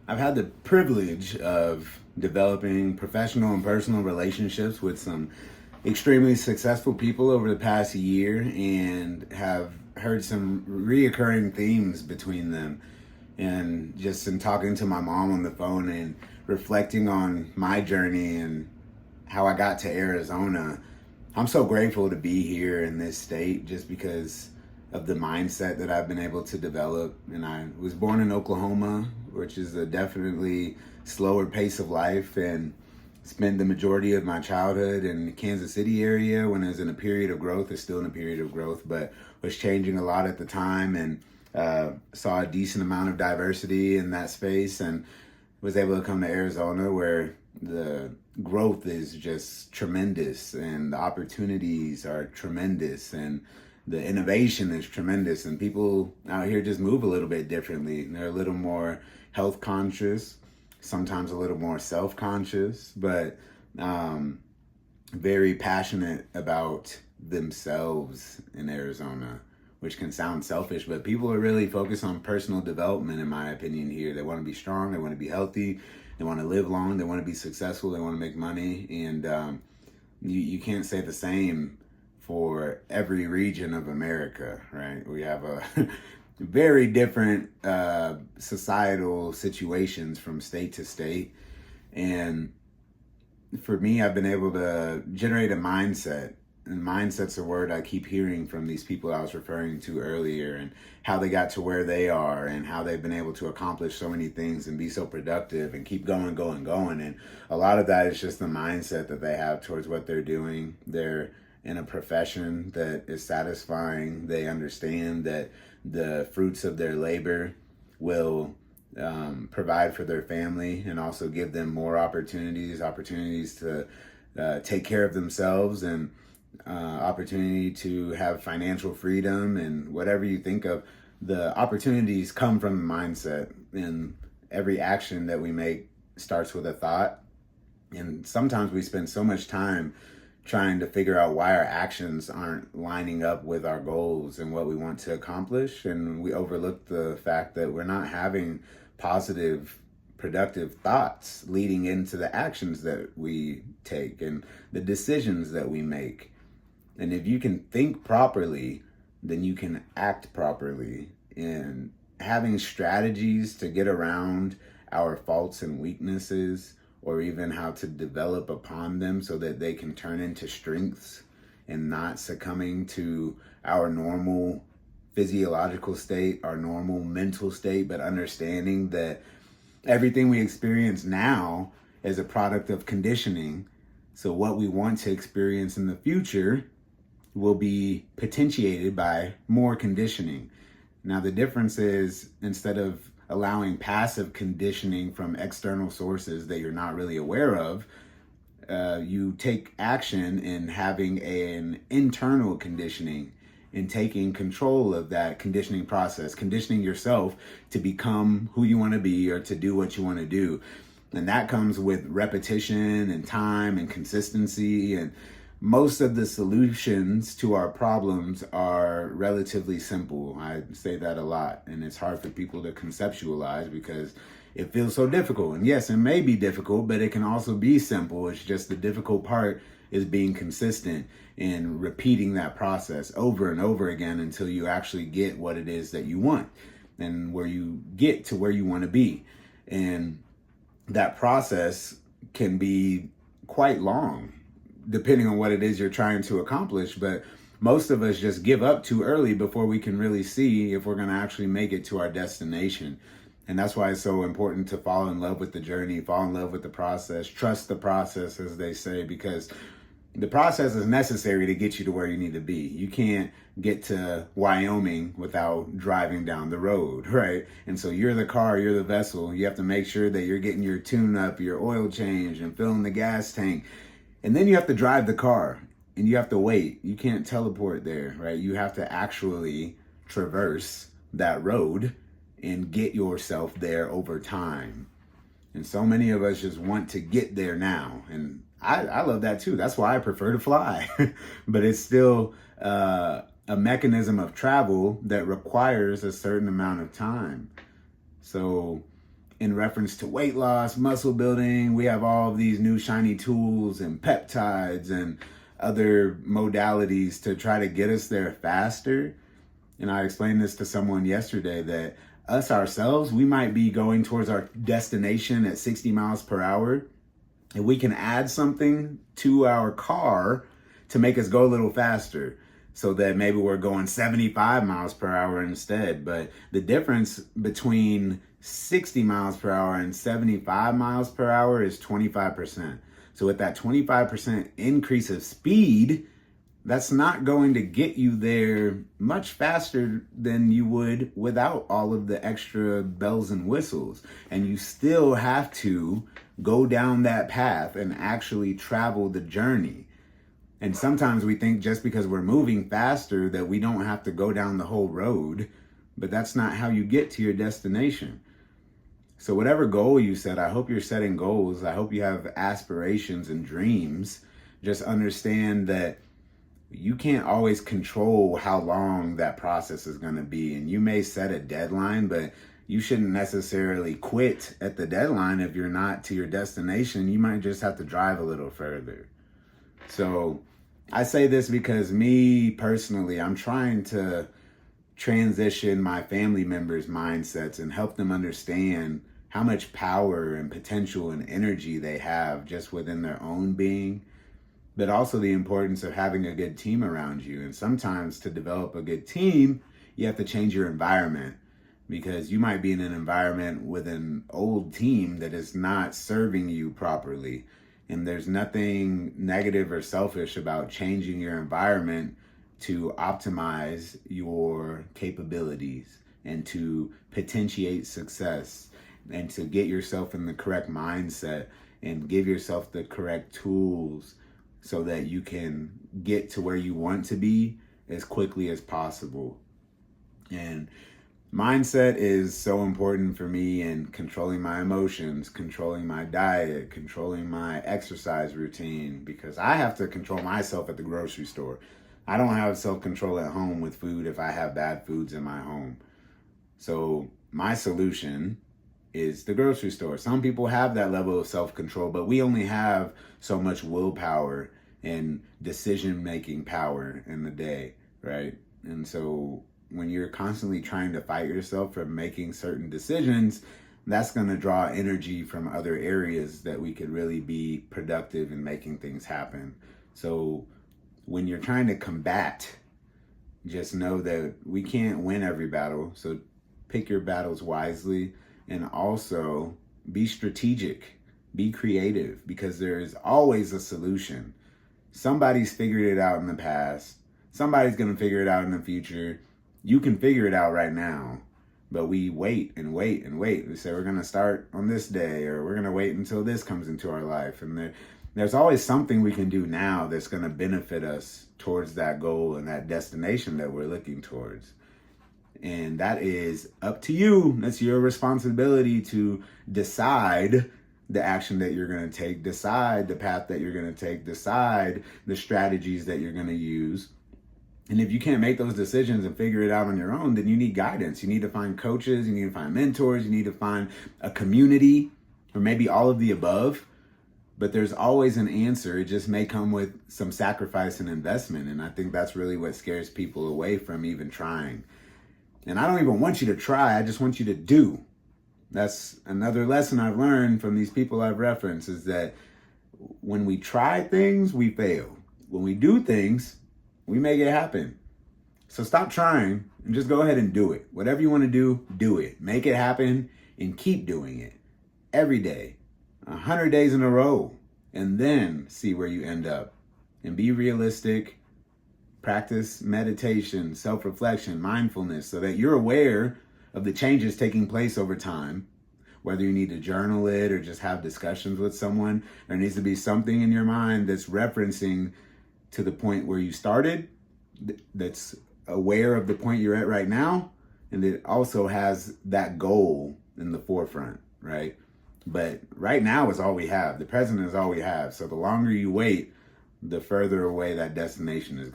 I've had the privilege of developing professional and personal relationships with some extremely successful people over the past year and have heard some reoccurring themes between them. And just in talking to my mom on the phone and reflecting on my journey and how I got to Arizona, I'm so grateful to be here in this state just because of the mindset that I've been able to develop. And I was born in Oklahoma, which is a definitely slower pace of life, and spent the majority of my childhood in the Kansas City area when I was in a period of growth. It's still in a period of growth, but was changing a lot at the time, and saw a decent amount of diversity in that space, and was able to come to Arizona where the growth is just tremendous and the opportunities are tremendous and the innovation is tremendous, and people out here just move a little bit differently. They're a little more health conscious, sometimes a little more self-conscious, but very passionate about themselves in Arizona, which can sound selfish, but people are really focused on personal development, in my opinion, here. They want to be strong, they want to be healthy, they want to live long, they want to be successful, they want to make money. And you can't say the same for every region of America, right? We have a very different societal situations from state to state. And for me, I've been able to generate a mindset. And mindset's a word I keep hearing from these people I was referring to earlier, and how they got to where they are and how they've been able to accomplish so many things and be so productive and keep going, going, going. And a lot of that is just the mindset that they have towards what they're doing. They're in a profession that is satisfying. They understand that the fruits of their labor will provide for their family and also give them more opportunities to take care of themselves, and opportunity to have financial freedom. And whatever you think of, the opportunities come from the mindset, and every action that we make starts with a thought. And sometimes we spend so much time trying to figure out why our actions aren't lining up with our goals and what we want to accomplish, and we overlook the fact that we're not having positive, productive thoughts leading into the actions that we take and the decisions that we make. And if you can think properly, then you can act properly. And having strategies to get around our faults and weaknesses, or even how to develop upon them so that they can turn into strengths, and not succumbing to our normal physiological state, our normal mental state, but understanding that everything we experience now is a product of conditioning. So what we want to experience in the future will be potentiated by more conditioning. Now, the difference is, instead of allowing passive conditioning from external sources that you're not really aware of, you take action in having an internal conditioning and taking control of that conditioning process, conditioning yourself to become who you want to be or to do what you want to do. And that comes with repetition and time and consistency. And most of the solutions to our problems are relatively simple. I say that a lot, and it's hard for people to conceptualize because it feels so difficult. And yes, it may be difficult, but it can also be simple. It's just the difficult part is being consistent and repeating that process over and over again until you actually get what it is that you want and where you get to where you want to be. And that process can be quite long, depending on what it is you're trying to accomplish. But most of us just give up too early before we can really see if we're going to actually make it to our destination. And that's why it's so important to fall in love with the journey, fall in love with the process, trust the process, as they say, because the process is necessary to get you to where you need to be. You can't get to Wyoming without driving down the road, right? And so you're the car, you're the vessel. You have to make sure that you're getting your tune up, your oil change, and filling the gas tank. And then you have to drive the car, and you have to wait. You can't teleport there, right? You have to actually traverse that road and get yourself there over time. And so many of us just want to get there now. And I love that too. That's why I prefer to fly. But it's still a mechanism of travel that requires a certain amount of time. So in reference to weight loss, muscle building. We have all of these new shiny tools and peptides and other modalities to try to get us there faster. And I explained this to someone yesterday that us ourselves, we might be going towards our destination at 60 miles per hour. And we can add something to our car to make us go a little faster, so that maybe we're going 75 miles per hour instead. But the difference between 60 miles per hour and 75 miles per hour is 25%. So with that 25% increase of speed, that's not going to get you there much faster than you would without all of the extra bells and whistles. And you still have to go down that path and actually travel the journey. And sometimes we think just because we're moving faster that we don't have to go down the whole road, but that's not how you get to your destination. So whatever goal you set, I hope you're setting goals. I hope you have aspirations and dreams. Just understand that you can't always control how long that process is going to be. And you may set a deadline, but you shouldn't necessarily quit at the deadline if you're not to your destination. You might just have to drive a little further. So I say this because me personally, I'm trying to transition my family members' mindsets and help them understand how much power and potential and energy they have just within their own being, but also the importance of having a good team around you. And sometimes to develop a good team, you have to change your environment, because you might be in an environment with an old team that is not serving you properly. And there's nothing negative or selfish about changing your environment to optimize your capabilities and to potentiate success and to get yourself in the correct mindset and give yourself the correct tools so that you can get to where you want to be as quickly as possible. And mindset is so important for me in controlling my emotions, controlling my diet, controlling my exercise routine, because I have to control myself at the grocery store. I don't have self-control at home with food if I have bad foods in my home. So my solution is the grocery store. Some people have that level of self-control, but we only have so much willpower and decision-making power in the day, right? And so when you're constantly trying to fight yourself from making certain decisions, that's going to draw energy from other areas that we could really be productive in making things happen. So when you're trying to combat, just know that we can't win every battle. So pick your battles wisely, and also be strategic, be creative, because there is always a solution. Somebody's figured it out in the past. Somebody's going to figure it out in the future. You can figure it out right now, but we wait and wait and wait. We say we're going to start on this day, or we're going to wait until this comes into our life. And there's always something we can do now that's going to benefit us towards that goal and that destination that we're looking towards. And that is up to you. That's your responsibility to decide the action that you're going to take, decide the path that you're going to take, decide the strategies that you're going to use. And if you can't make those decisions and figure it out on your own, then you need guidance. You need to find coaches, you need to find mentors, you need to find a community, or maybe all of the above. But there's always an answer. It just may come with some sacrifice and investment. And I think that's really what scares people away from even trying. And I don't even want you to try. I just want you to do. That's another lesson I've learned from these people I've referenced, is that when we try things, we fail. When we do things, we make it happen. So stop trying and just go ahead and do it. Whatever you want to do, do it. Make it happen and keep doing it every day, 100 days in a row, and then see where you end up. And be realistic. Practice meditation, self-reflection, mindfulness, so that you're aware of the changes taking place over time. Whether you need to journal it or just have discussions with someone, there needs to be something in your mind that's referencing to the point where you started, that's aware of the point you're at right now, and it also has that goal in the forefront, right? But right now is all we have. The present is all we have. So the longer you wait, the further away that destination is.